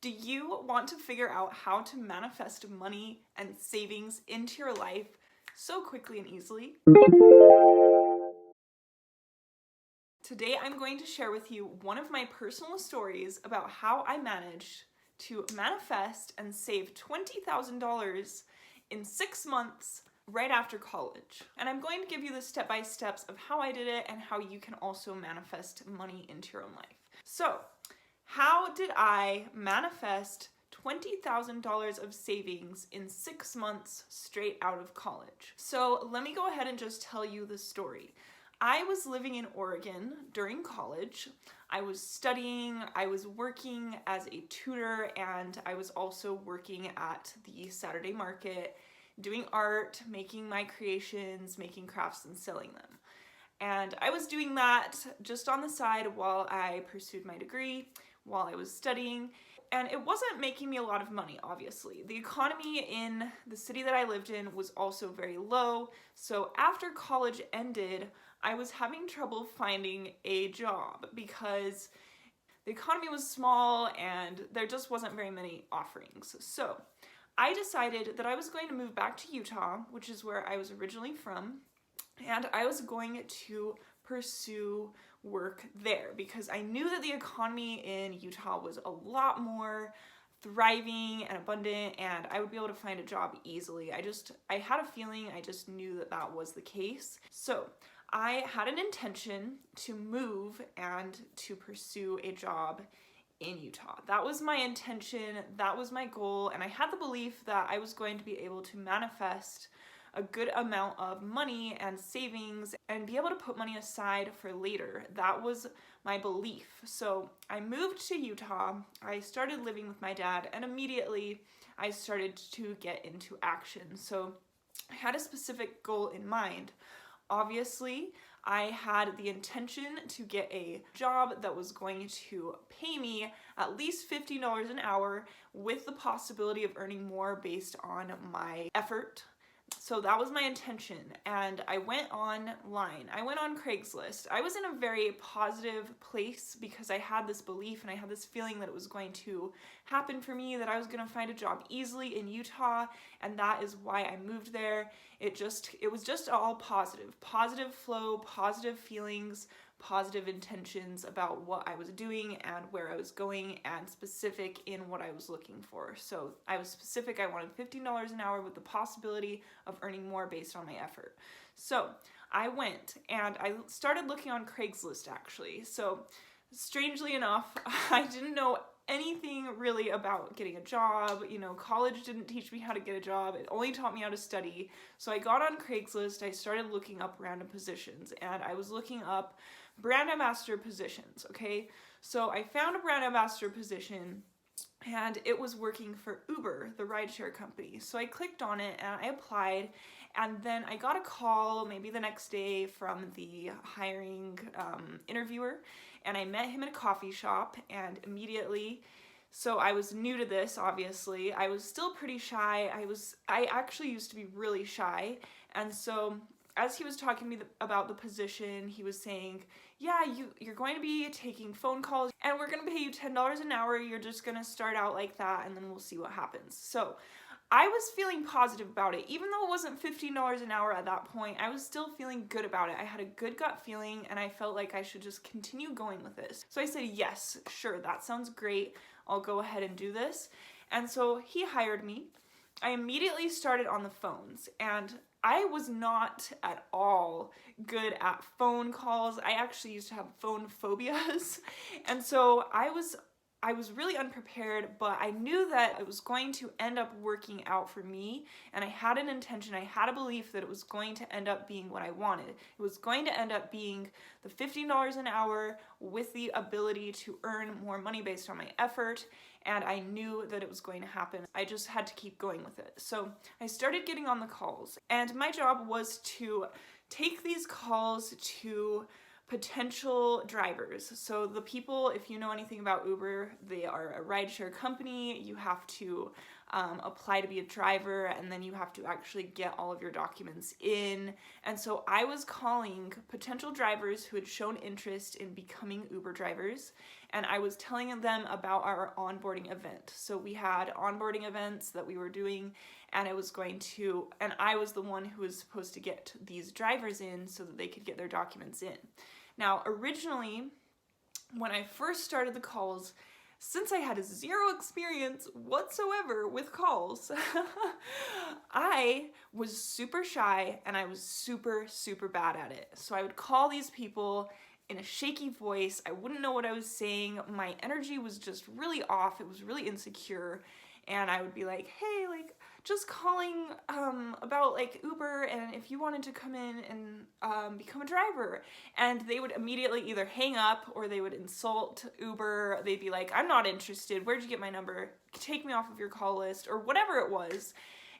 Do you want to figure out how to manifest money and savings into your life so quickly and easily? Today I'm going to share with you one of my personal stories about how I managed to manifest and save $20,000 in 6 months right after college. And I'm going to give you the step-by-steps of how I did it and how you can also manifest money into your own life. So, how did I manifest $20,000 of savings in 6 months straight out of college? So let me go ahead and just tell you the story. I was living in Oregon during college. I was studying, I was working as a tutor, and I was also working at the Saturday market, doing art, making my creations, making crafts and selling them. And I was doing that just on the side while I pursued my degree, while I was studying, and it wasn't making me a lot of money, obviously. The economy in the city that I lived in was also very low, so after college ended, I was having trouble finding a job because the economy was small and there just wasn't very many offerings. So I decided that I was going to move back to Utah, which is where I was originally from, and I was going to pursue work there because I knew that the economy in Utah was a lot more thriving and abundant, and I would be able to find a job easily. I had a feeling, I just knew that that was the case. So I had an intention to move and to pursue a job in Utah. That was my intention, that was my goal, and I had the belief that I was going to be able to manifest a good amount of money and savings and be able to put money aside for later. That was my belief. So I moved to Utah, I started living with my dad, and immediately I started to get into action. So I had a specific goal in mind. Obviously, I had the intention to get a job that was going to pay me at least $50 an hour with the possibility of earning more based on my effort. So that was my intention, and I went online. I went on Craigslist. I was in a very positive place because I had this belief and I had this feeling that it was going to happen for me, that I was going to find a job easily in Utah, and that is why I moved there. It was just all positive flow, positive feelings, positive intentions about what I was doing and where I was going, and specific in what I was looking for. So I was specific. I wanted $15 an hour with the possibility of earning more based on my effort. So I went and I started looking on Craigslist actually. So strangely enough, I didn't know anything really about getting a job. College didn't teach me how to get a job. It only taught me how to study. So I got on Craigslist, I started looking up random positions, and I was looking up brand ambassador positions, okay? So I found a brand ambassador position, and it was working for Uber, the rideshare company. So I clicked on it and I applied, and then I got a call maybe the next day from the hiring interviewer, and I met him in a coffee shop, and immediately, so I was new to this, obviously. I was still pretty shy. I actually used to be really shy, and so as he was talking to me about the position, he was saying, yeah, you're going to be taking phone calls, and we're going to pay you $10 an hour. You're just going to start out like that, and then we'll see what happens. So I was feeling positive about it. Even though it wasn't $15 an hour at that point, I was still feeling good about it. I had a good gut feeling, and I felt like I should just continue going with this. So I said, yes, sure, that sounds great. I'll go ahead and do this. And so he hired me. I immediately started on the phones, and I was not at all good at phone calls. I actually used to have phone phobias, and so I was really unprepared, but I knew that it was going to end up working out for me, and I had an intention, I had a belief that it was going to end up being what I wanted. It was going to end up being the $15 an hour with the ability to earn more money based on my effort, and I knew that it was going to happen. I just had to keep going with it. So I started getting on the calls, and my job was to take these calls to potential drivers. So the people, if you know anything about Uber, they are a rideshare company. You have to apply to be a driver, and then you have to actually get all of your documents in. And so I was calling potential drivers who had shown interest in becoming Uber drivers, and I was telling them about our onboarding event. So we had onboarding events that we were doing, and I was the one who was supposed to get these drivers in so that they could get their documents in. Now, originally, when I first started the calls, since I had zero experience whatsoever with calls, I was super shy and I was super, super bad at it. So I would call these people in a shaky voice. I wouldn't know what I was saying. My energy was just really off. It was really insecure. And I would be like, hey, like, just calling about like Uber, and if you wanted to come in and become a driver. And they would immediately either hang up or they would insult Uber. They'd be like, I'm not interested. Where'd you get my number? Take me off of your call list, or whatever it was.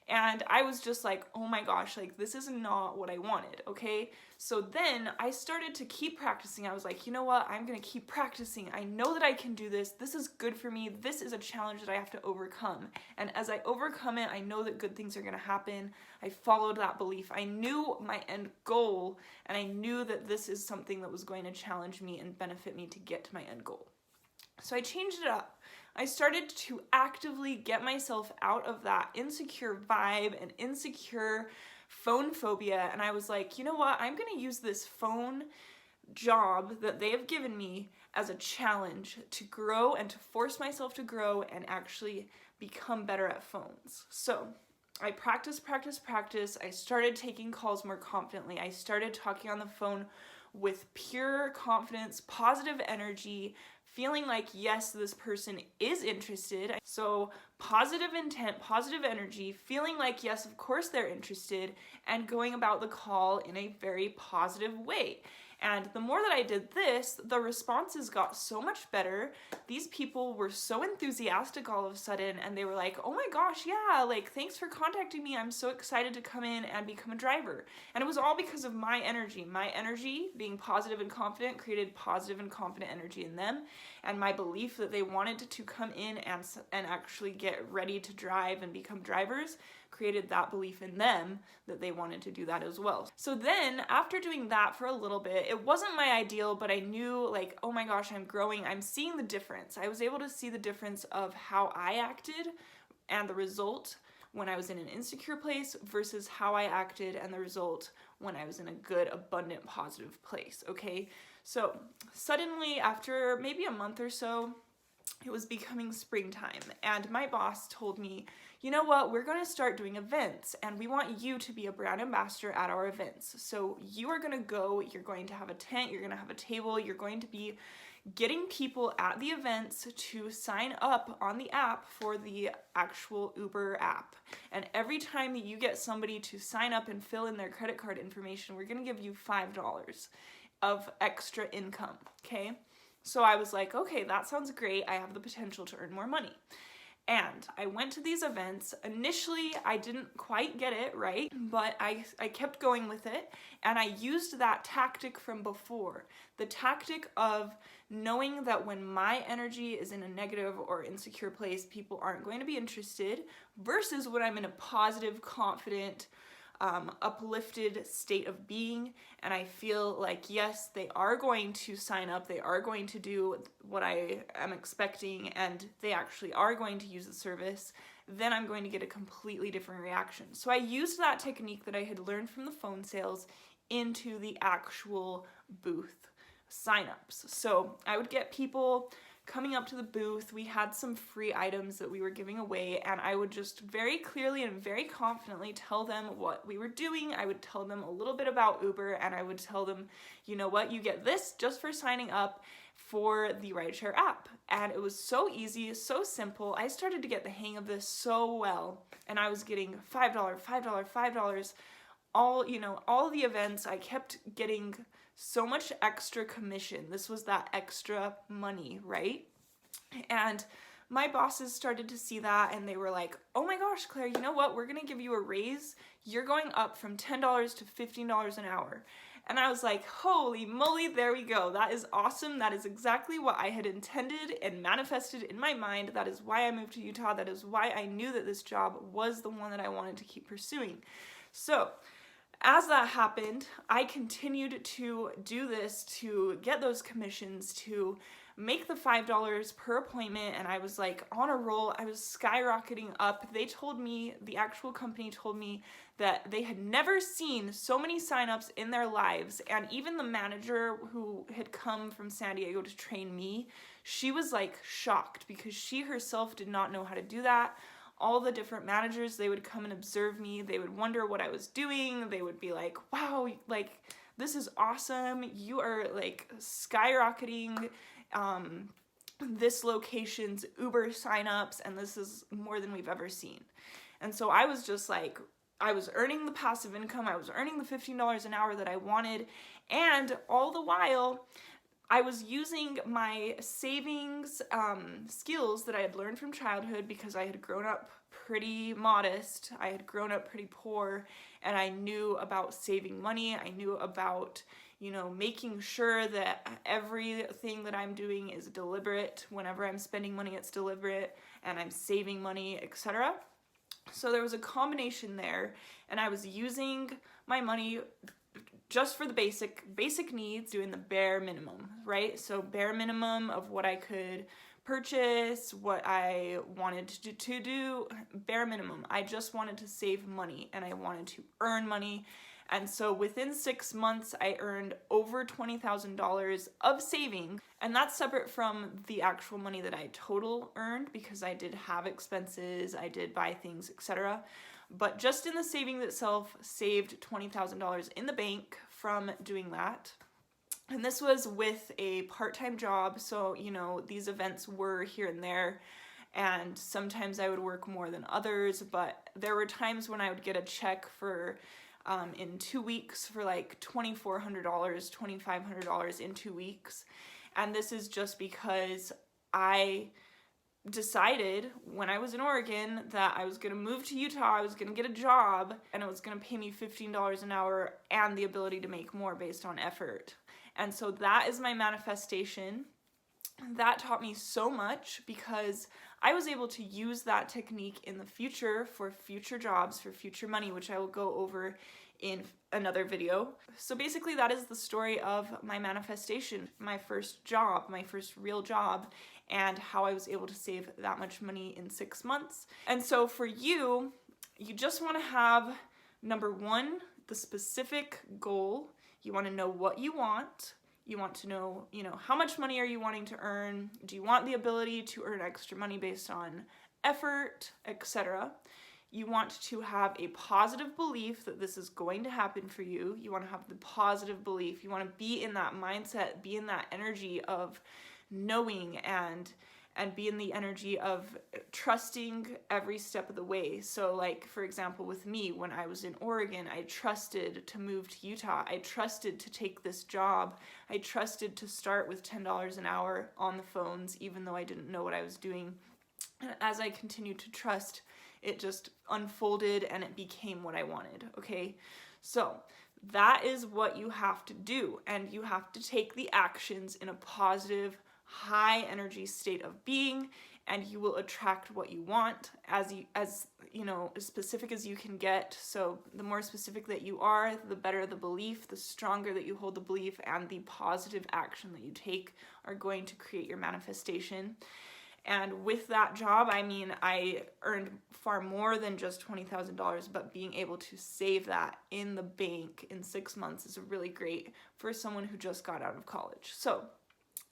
And I was just like, oh my gosh, like this is not what I wanted, okay? So then I started to keep practicing. I was like, you know what? I'm gonna keep practicing. I know that I can do this. This is good for me. This is a challenge that I have to overcome. And as I overcome it, I know that good things are gonna happen. I followed that belief. I knew my end goal, and I knew that this is something that was going to challenge me and benefit me to get to my end goal. So I changed it up. I started to actively get myself out of that insecure vibe and insecure phone phobia. And I was like, you know what? I'm going to use this phone job that they have given me as a challenge to grow and to force myself to grow and actually become better at phones. So I practiced. I started taking calls more confidently. I started talking on the phone with pure confidence, positive energy, feeling like, yes, this person is interested. So positive intent, positive energy, feeling like, yes, of course they're interested, and going about the call in a very positive way. And the more that I did this, the responses got so much better. These people were so enthusiastic all of a sudden, and they were like, oh my gosh, yeah, like, thanks for contacting me. I'm so excited to come in and become a driver. And it was all because of my energy. My energy, being positive and confident, created positive and confident energy in them. And my belief that they wanted to come in and actually get ready to drive and become drivers created that belief in them that they wanted to do that as well. So then after doing that for a little bit, it wasn't my ideal, but I knew like, oh my gosh, I'm growing. I'm seeing the difference. I was able to see the difference of how I acted and the result when I was in an insecure place versus how I acted and the result when I was in a good, abundant, positive place, okay? So suddenly after maybe a month or so, it was becoming springtime, and my boss told me, you know what, we're going to start doing events, and we want you to be a brand ambassador at our events. So you are going to go, you're going to have a tent, you're going to have a table, you're going to be getting people at the events to sign up on the app for the actual Uber app. And every time that you get somebody to sign up and fill in their credit card information, we're going to give you $5 of extra income, okay? So I was like, okay, that sounds great. I have the potential to earn more money. And I went to these events. Initially, I didn't quite get it right, but I kept going with it. And I used that tactic from before. The tactic of knowing that when my energy is in a negative or insecure place, people aren't going to be interested, versus when I'm in a positive, confident, uplifted state of being, and I feel like, yes, they are going to sign up, they are going to do what I am expecting, and they actually are going to use the service, then I'm going to get a completely different reaction. So I used that technique that I had learned from the phone sales into the actual booth signups. So I would get people coming up to the booth. We had some free items that we were giving away, and I would just very clearly and very confidently tell them what we were doing. I would tell them a little bit about Uber, and I would tell them, you know what, you get this just for signing up for the Rideshare app. And it was so easy, so simple. I started to get the hang of this so well, and I was getting $5. All the events. I kept getting so much extra commission. This was that extra money, right? And my bosses started to see that, and they were like, oh my gosh, Claire, you know what? We're gonna give you a raise. You're going up from $10 to $15 an hour. And I was like, holy moly, there we go. That is awesome. That is exactly what I had intended and manifested in my mind. That is why I moved to Utah. That is why I knew that this job was the one that I wanted to keep pursuing. So as that happened, I continued to do this, to get those commissions, to make the $5 per appointment, and I was like on a roll. I was skyrocketing up. They told me, the actual company told me that they had never seen so many signups in their lives, and even the manager who had come from San Diego to train me, she was like shocked because she herself did not know how to do that. All the different managers, they would come and observe me. They would wonder what I was doing. They would be like, wow, like, this is awesome. You are like skyrocketing this location's Uber signups, and this is more than we've ever seen. And so I was just like, I was earning the passive income. I was earning the $15 an hour that I wanted. And all the while, I was using my savings skills that I had learned from childhood, because I had grown up pretty modest. I had grown up pretty poor, and I knew about saving money. I knew about, you know, making sure that everything that I'm doing is deliberate. Whenever I'm spending money, it's deliberate, and I'm saving money, etc. So there was a combination there, and I was using my money just for the basic needs, doing the bare minimum, right? So bare minimum of what I could purchase, what I wanted to do, bare minimum. I just wanted to save money, and I wanted to earn money. And so within 6 months, I earned over $20,000 of saving. And that's separate from the actual money that I total earned, because I did have expenses, I did buy things, etc. But just in the savings itself, saved $20,000 in the bank from doing that. And this was with a part-time job, so, you know, these events were here and there, and sometimes I would work more than others, but there were times when I would get a check for, in 2 weeks, for like $2,400, $2,500 in 2 weeks. And this is just because I decided when I was in Oregon that I was going to move to Utah, I was going to get a job, and it was going to pay me $15 an hour and the ability to make more based on effort. And so that is my manifestation. That taught me so much, because I was able to use that technique in the future for future jobs, for future money, which I will go over in another video. So basically that is the story of my manifestation, my first job, my first real job, and how I was able to save that much money in 6 months. And so for you, you just want to have, number one, the specific goal. You want to know what you want. You want to know, you know, how much money are you wanting to earn? Do you want the ability to earn extra money based on effort, etc.? You want to have a positive belief that this is going to happen for you. You want to have the positive belief. You want to be in that mindset, be in that energy of knowing, and be in the energy of trusting every step of the way. So like, for example, with me, when I was in Oregon, I trusted to move to Utah. I trusted to take this job. I trusted to start with $10 an hour on the phones, even though I didn't know what I was doing. And as I continued to trust, it just unfolded and it became what I wanted, okay? So that is what you have to do, and you have to take the actions in a positive, high energy state of being, and you will attract what you want as you know, as specific as you can get. So the more specific that you are, the better the belief, the stronger that you hold the belief, and the positive action that you take are going to create your manifestation. And with that job, I mean, I earned far more than just $20,000, but being able to save that in the bank in 6 months is really great for someone who just got out of college. So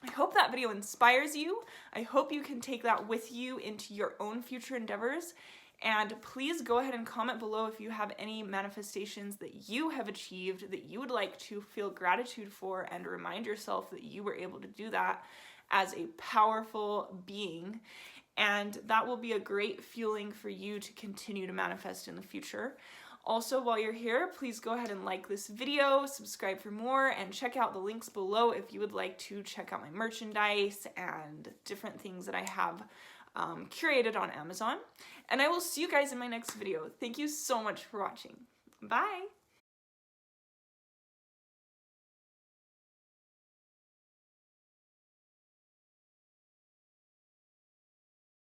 I hope that video inspires you. I hope you can take that with you into your own future endeavors. And please go ahead and comment below if you have any manifestations that you have achieved that you would like to feel gratitude for, and remind yourself that you were able to do that as a powerful being. And that will be a great fueling for you to continue to manifest in the future. Also, while you're here, please go ahead and like this video, subscribe for more, and check out the links below if you would like to check out my merchandise and different things that I have curated on Amazon. And I will see you guys in my next video. Thank you so much for watching. Bye!